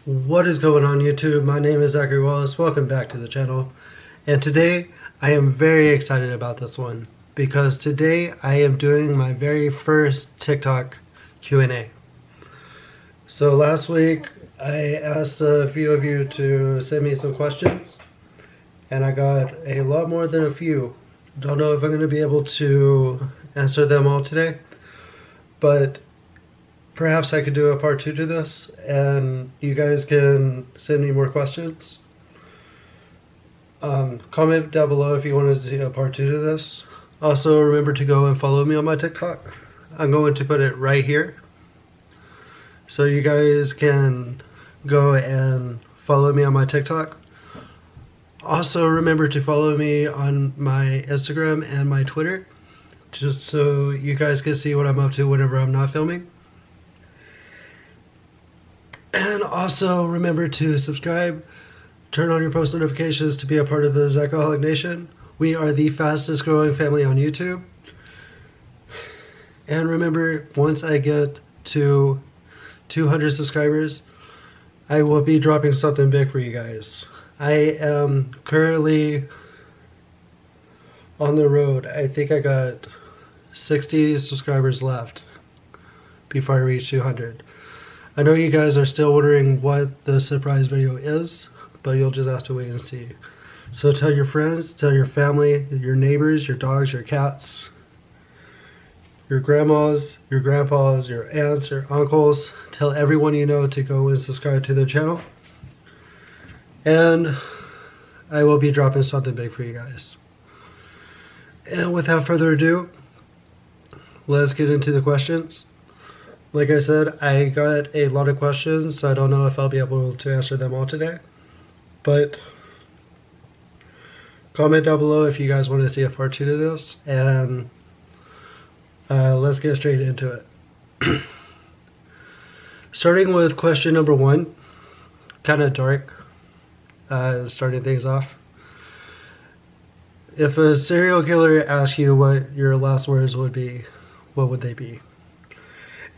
What is going on YouTube? My name is Zachary Wallace. Welcome back to the channel. And today I am very excited about this one because today I am doing my very first TikTok Q&A. So last week I asked a few of you to send me some questions and I got a lot more than a few. Don't know if I'm going to be able to answer them all today, but perhaps I could do a part 2 to this and you guys can send me more questions. Comment down below if you want to see a part 2 to this. Also remember to go and follow me on my TikTok. I'm going to put it right here so you guys can go and follow me on my TikTok. Also remember to follow me on my Instagram and my Twitter, just so you guys can see what I'm up to whenever I'm not filming. And also remember to subscribe, turn on your post notifications to be a part of the Zachaholic Nation. We are the fastest growing family on YouTube. And remember, once I get to 200 subscribers, I will be dropping something big for you guys. I am currently on the road. I think I got 60 subscribers left before I reach 200. I know you guys are still wondering what the surprise video is, but you'll just have to wait and see. So tell your friends, tell your family, your neighbors, your dogs, your cats, your grandmas, your grandpas, your aunts, your uncles. Tell everyone you know to go and subscribe to the channel. And I will be dropping something big for you guys. And without further ado, let's get into the questions. Like I said, I got a lot of questions, so I don't know if I'll be able to answer them all today. But comment down below if you guys want to see a part 2 to this, and let's get straight into it. Starting with question number 1, kind of dark, starting things off. If a serial killer asked you what your last words would be, what would they be?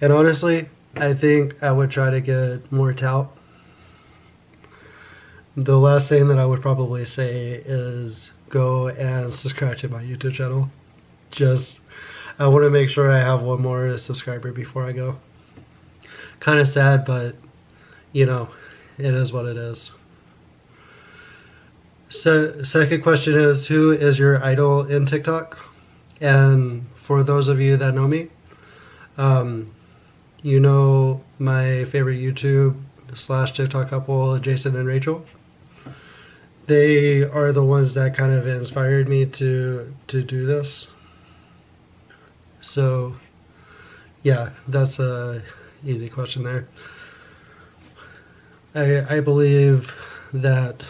And honestly, I think I would try to get more tout. The last thing that I would probably say is go and subscribe to my YouTube channel. I want to make sure I have one more subscriber before I go. Kind of sad, but you know, it is what it is. So, second question is, who is your idol in TikTok? And for those of you that know me, you know my favorite YouTube / TikTok couple, Jason and Rachel. They are the ones that kind of inspired me to do this. So yeah, that's a easy question there. I believe that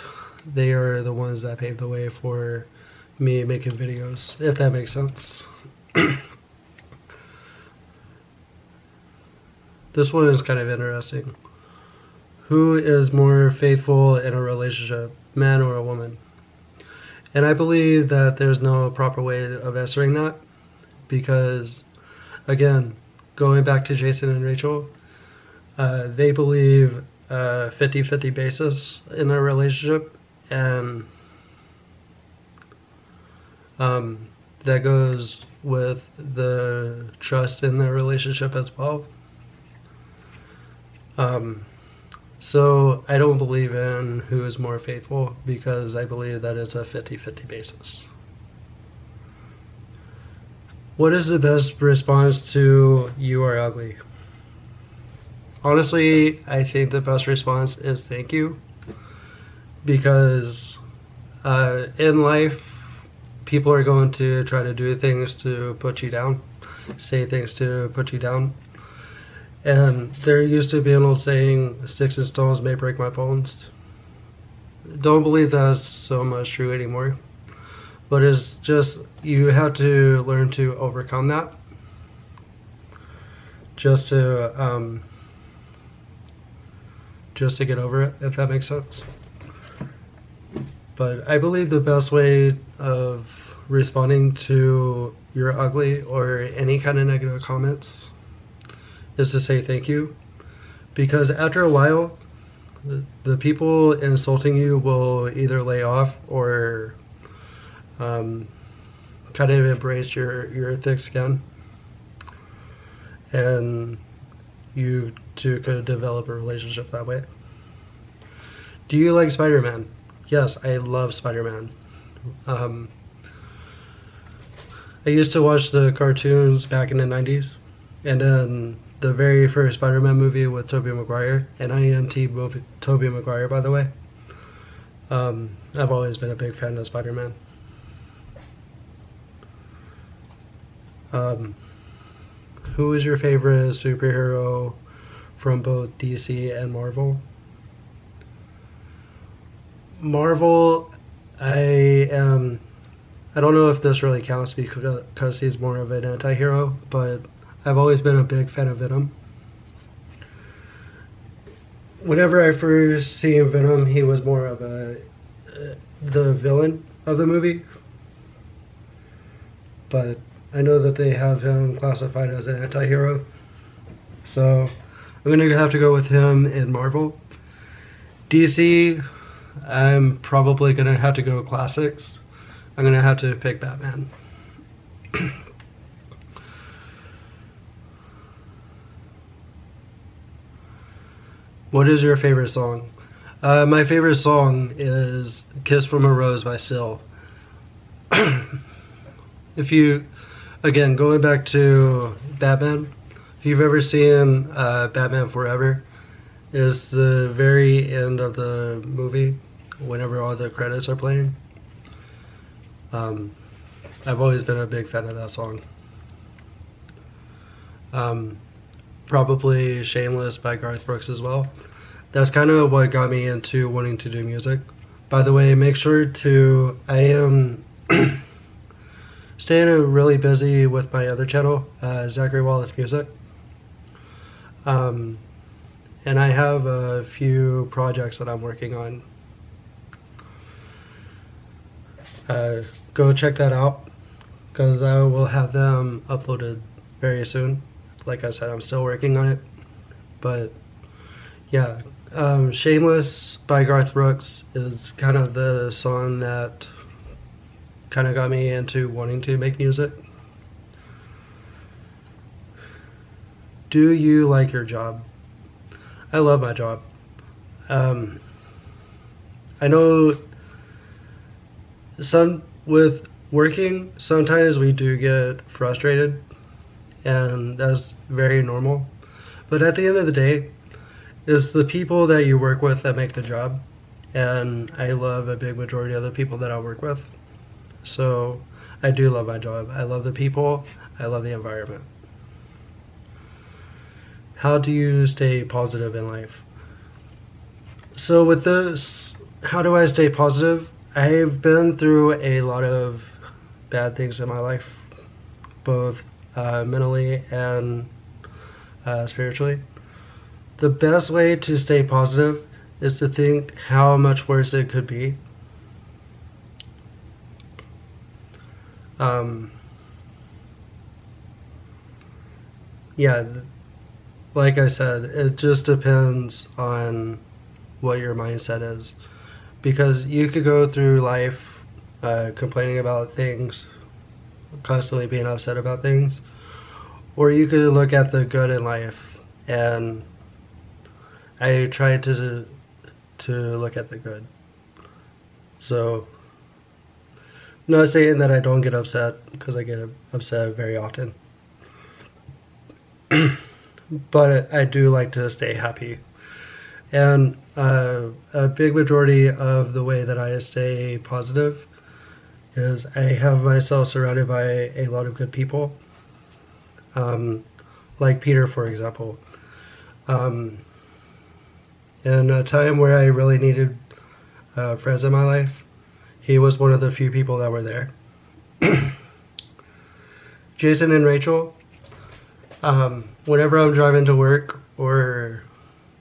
they are the ones that paved the way for me making videos, if that makes sense. This one is kind of interesting. Who is more faithful in a relationship, man or a woman? And I believe that there's no proper way of answering that because, again, going back to Jason and Rachel, they believe 50-50 basis in their relationship, and that goes with the trust in their relationship as well. So I don't believe in who is more faithful because I believe that it's a 50-50 basis. What is the best response to "you are ugly"? Honestly, I think the best response is thank you, because in life people are going to try to do things to put you down, say things to put you down. And there used to be an old saying, sticks and stones may break my bones. Don't believe that's so much true anymore. But it's just, you have to learn to overcome that. Just to get over it, if that makes sense. But I believe the best way of responding to "you're ugly" or any kind of negative comments is to say thank you, because after a while The people insulting you will either lay off or kind of embrace your thick skin, and you two could develop a relationship that way. Do you like Spider-Man? Yes, I love Spider-Man. I used to watch the cartoons back in the 90s, and then the very first Spider-Man movie with Tobey Maguire, and I am Team Tobey Maguire, by the way. I've always been a big fan of Spider-Man. Who is your favorite superhero from both DC and Marvel? Marvel, I don't know if this really counts because he's more of an anti-hero, but I've always been a big fan of Venom. Whenever I first seen Venom, he was more of the villain of the movie, but I know that they have him classified as an anti-hero, so I'm gonna have to go with him in Marvel. DC, I'm probably gonna have to go classics. I'm gonna have to pick Batman. What is your favorite song? My favorite song is Kiss from a Rose by Seal. If you, again, going back to Batman, if you've ever seen Batman Forever, is the very end of the movie, whenever all the credits are playing. I've always been a big fan of that song. Probably Shameless by Garth Brooks as well. That's kind of what got me into wanting to do music. By the way, make sure to, I am staying really busy with my other channel, Zachary Wallace Music. And I have a few projects that I'm working on. Go check that out, because I will have them uploaded very soon. Like I said, I'm still working on it, but yeah, Shameless by Garth Brooks is kind of the song that kind of got me into wanting to make music. Do you like your job? I love my job. I know with working, sometimes we do get frustrated, and that's very normal. But at the end of the day, it's the people that you work with that make the job, and I love a big majority of the people that I work with. So I do love my job. I love the people. I love the environment. How do you stay positive in life? So with this, how do I stay positive? I've been through a lot of bad things in my life, both mentally and spiritually. The best way to stay positive is to think how much worse it could be. Yeah, like I said, it just depends on what your mindset is. Because you could go through life complaining about things, constantly being upset about things, or you could look at the good in life, and I try to look at the good. So, I'm not saying that I don't get upset, because I get upset very often, but I do like to stay happy. And a big majority of the way that I stay positive is I have myself surrounded by a lot of good people, like Peter, for example. In a time where I really needed friends in my life, he was one of the few people that were there. Jason and Rachel, whenever I'm driving to work or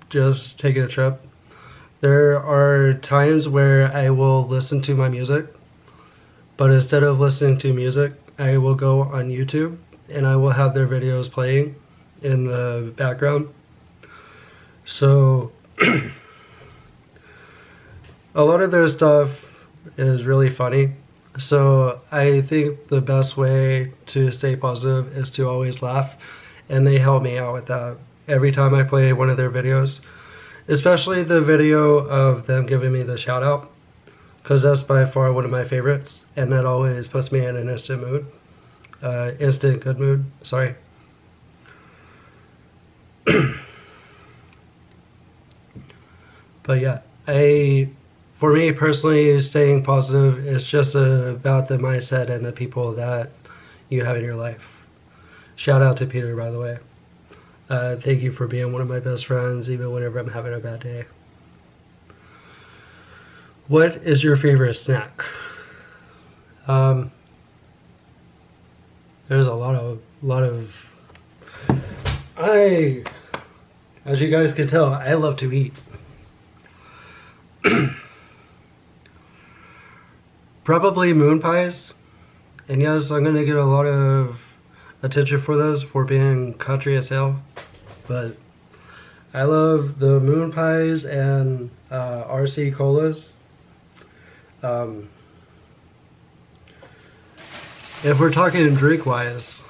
just taking a trip, there are times where I will listen to my music, but instead of listening to music, I will go on YouTube and I will have their videos playing in the background. So a lot of their stuff is really funny. So I think the best way to stay positive is to always laugh, and they help me out with that every time I play one of their videos, especially the video of them giving me the shout out, because that's by far one of my favorites, and that always puts me in an instant mood, instant good mood, sorry. But yeah, for me personally, staying positive is just about the mindset and the people that you have in your life. Shout out to Peter, by the way. Thank you for being one of my best friends, even whenever I'm having a bad day. What is your favorite snack? There's a lot of. As you guys can tell, I love to eat. Probably moon pies, and yes, I'm gonna get a lot of attention for those for being country as hell, but I love the moon pies and RC colas. If we're talking drink wise,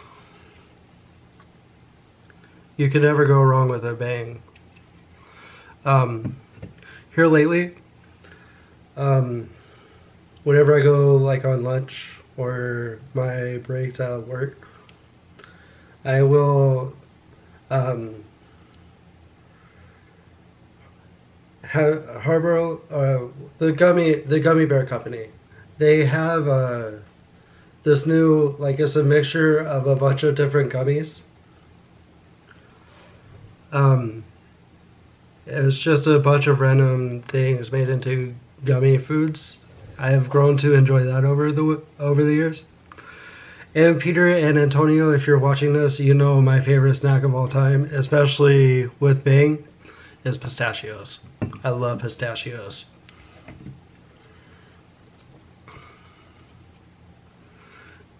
you can never go wrong with a Bang. Here lately, whenever I go like on lunch or my breaks at work, I will Harbor the gummy bear company. They have this new, like, it's a mixture of a bunch of different gummies. It's just a bunch of random things made into gummy foods. I have grown to enjoy that over the years. And Peter and Antonio, if you're watching this, you know my favorite snack of all time, especially with Bang, is pistachios. I love pistachios.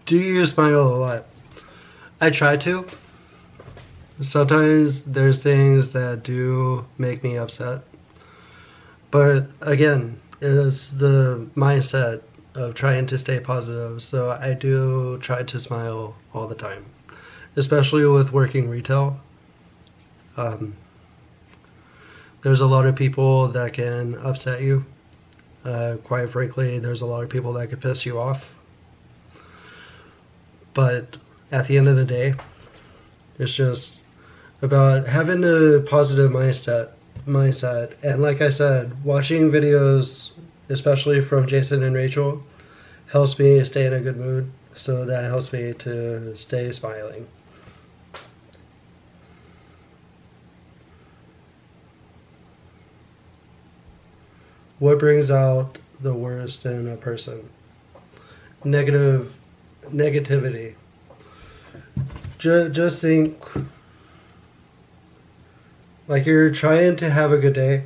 Do you smile a lot? I try to. Sometimes there's things that do make me upset. But again, it's the mindset of trying to stay positive. So I do try to smile all the time, especially with working retail. There's a lot of people that can upset you. Quite frankly, there's a lot of people that could piss you off. But at the end of the day, it's just about having a positive mindset. And like I said, watching videos, especially from Jason and Rachel, helps me stay in a good mood. So that helps me to stay smiling. What brings out the worst in a person? Negativity. Just think like you're trying to have a good day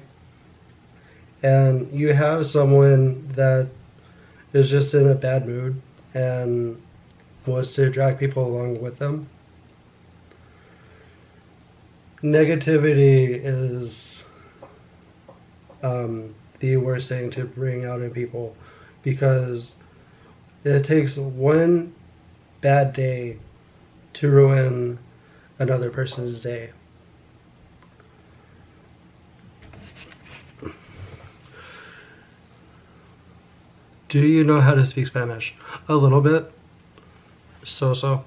and you have someone that is just in a bad mood and wants to drag people along with them. Negativity is the worst thing to bring out in people, because it takes one bad day to ruin another person's day. Do you know how to speak Spanish? A little bit. So.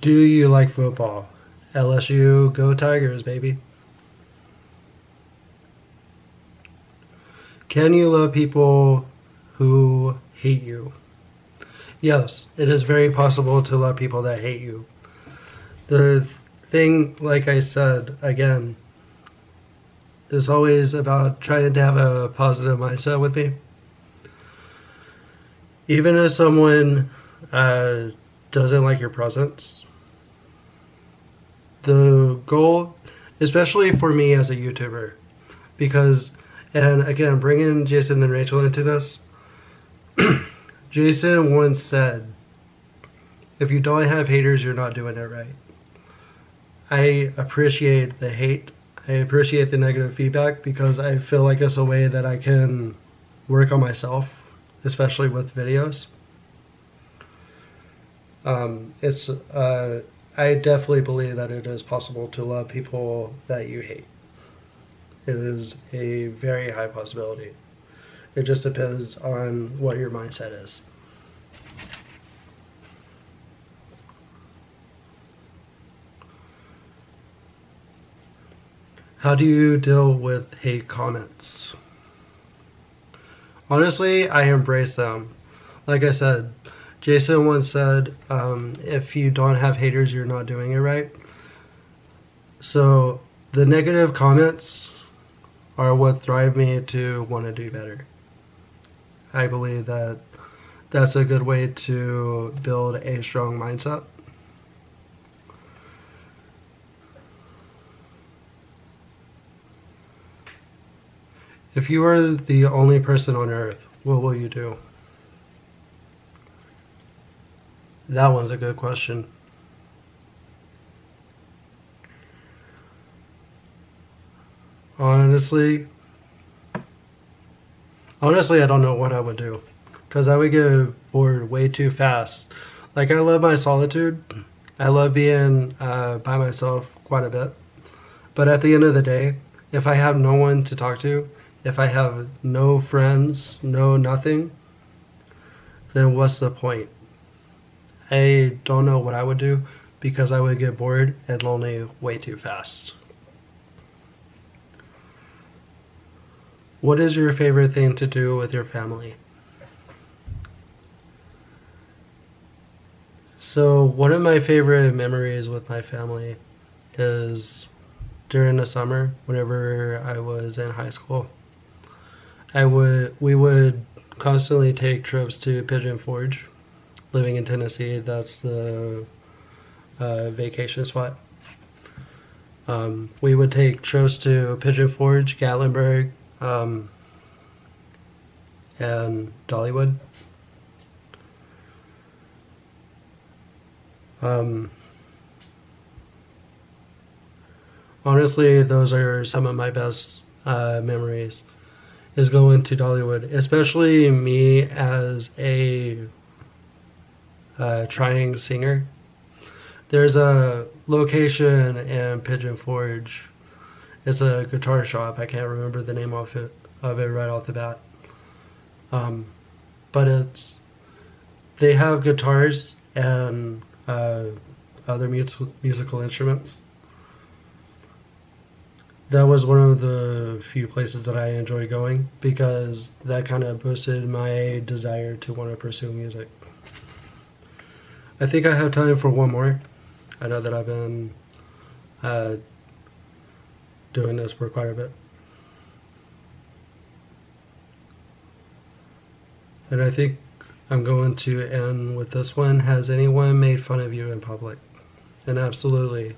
Do you like football? LSU, go Tigers, baby. Can you love people who hate you? Yes, it is very possible to love people that hate you. The thing, like I said, again, is always about trying to have a positive mindset with me. Even if someone doesn't like your presence, the goal, especially for me as a YouTuber, because, and again, bringing Jason and Rachel into this, Jason once said, if you don't have haters, you're not doing it right. I appreciate the hate. I appreciate the negative feedback because I feel like it's a way that I can work on myself, especially with videos. It's I definitely believe that it is possible to love people that you hate. It is a very high possibility. It just depends on what your mindset is. How do you deal with hate comments? Honestly, I embrace them. Like I said, Jason once said, if you don't have haters, you're not doing it right. So the negative comments are what drive me to want to do better. I believe that that's a good way to build a strong mindset. If you are the only person on earth, what will you do? That one's a good question. Honestly, I don't know what I would do because I would get bored way too fast. Like, I love my solitude. I love being by myself quite a bit. But at the end of the day, if I have no one to talk to, if I have no friends, no nothing, then what's the point? I don't know what I would do because I would get bored and lonely way too fast. What is your favorite thing to do with your family? So, one of my favorite memories with my family is during the summer whenever I was in high school. We would constantly take trips to Pigeon Forge. Living in Tennessee, that's the vacation spot. We would take trips to Pigeon Forge, Gatlinburg, and Dollywood. Honestly, those are some of my best memories. Is going to Dollywood, especially me as a trying singer. There's a location in Pigeon Forge. It's a guitar shop. I can't remember the name of it right off the bat. But they have guitars and other musical instruments. That was one of the few places that I enjoy going because that kind of boosted my desire to want to pursue music. I think I have time for one more. I know that I've been doing this for quite a bit. And I think I'm going to end with this one. Has anyone made fun of you in public? And absolutely.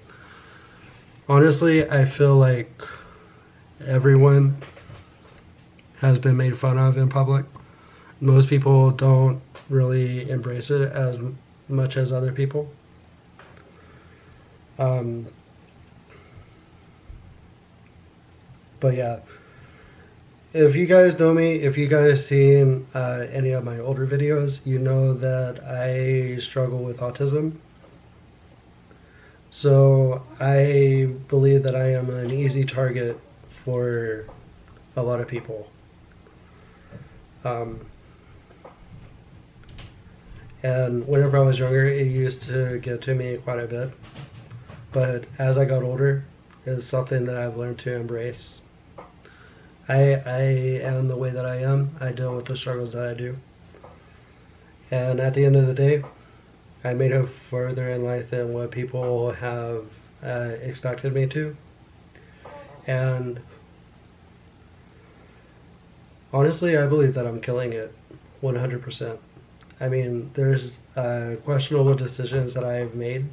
Honestly, I feel like everyone has been made fun of in public. Most people don't really embrace it as much as other people. But yeah, if you guys know me, if you guys seen any of my older videos, you know that I struggle with autism. So I believe that I am an easy target for a lot of people. And whenever I was younger, it used to get to me quite a bit. But as I got older, it's something that I've learned to embrace. I am the way that I am. I deal with the struggles that I do. And at the end of the day, I made it further in life than what people have expected me to. And honestly, I believe that I'm killing it 100%. I mean, there's questionable decisions that I've made.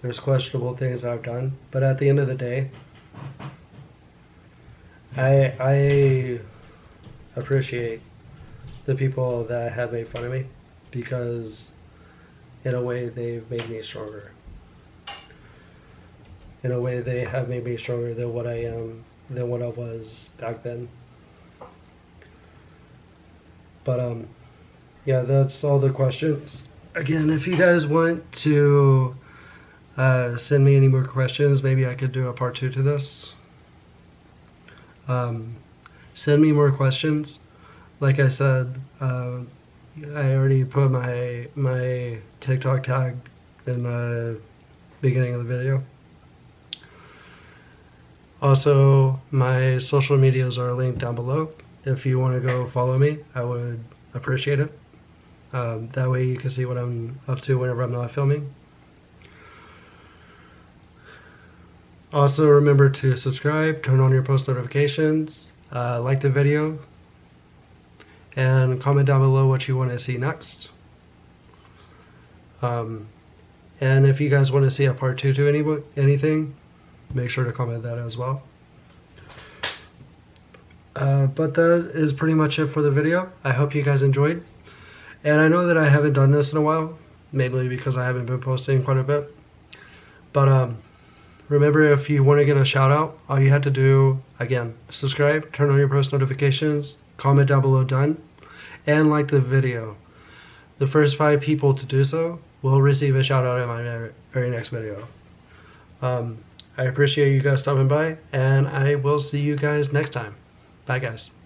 There's questionable things that I've done. But at the end of the day, I appreciate the people that have made fun of me because in a way they've made me stronger. in a way they have made me stronger than what I am, than what I was back then. But yeah, that's all the questions. Again, if you guys want to send me any more questions, maybe I could do a part 2 to this. Send me more questions. Like I said, I already put my TikTok tag in the beginning of the video. Also, my social medias are linked down below. If you want to go follow me, I would appreciate it. That way you can see what I'm up to whenever I'm not filming. Also, remember to subscribe, turn on your post notifications, like the video, and comment down below what you want to see next. And if you guys want to see a part 2 to anything, make sure to comment that as well. But that is pretty much it for the video. I hope you guys enjoyed. And I know that I haven't done this in a while, mainly because I haven't been posting quite a bit. But remember, if you want to get a shout out, all you have to do, again, subscribe, turn on your post notifications, comment down below done, and like the video. The first 5 people to do so will receive a shout out in my very next video. I appreciate you guys stopping by, and I will see you guys next time. Bye, guys.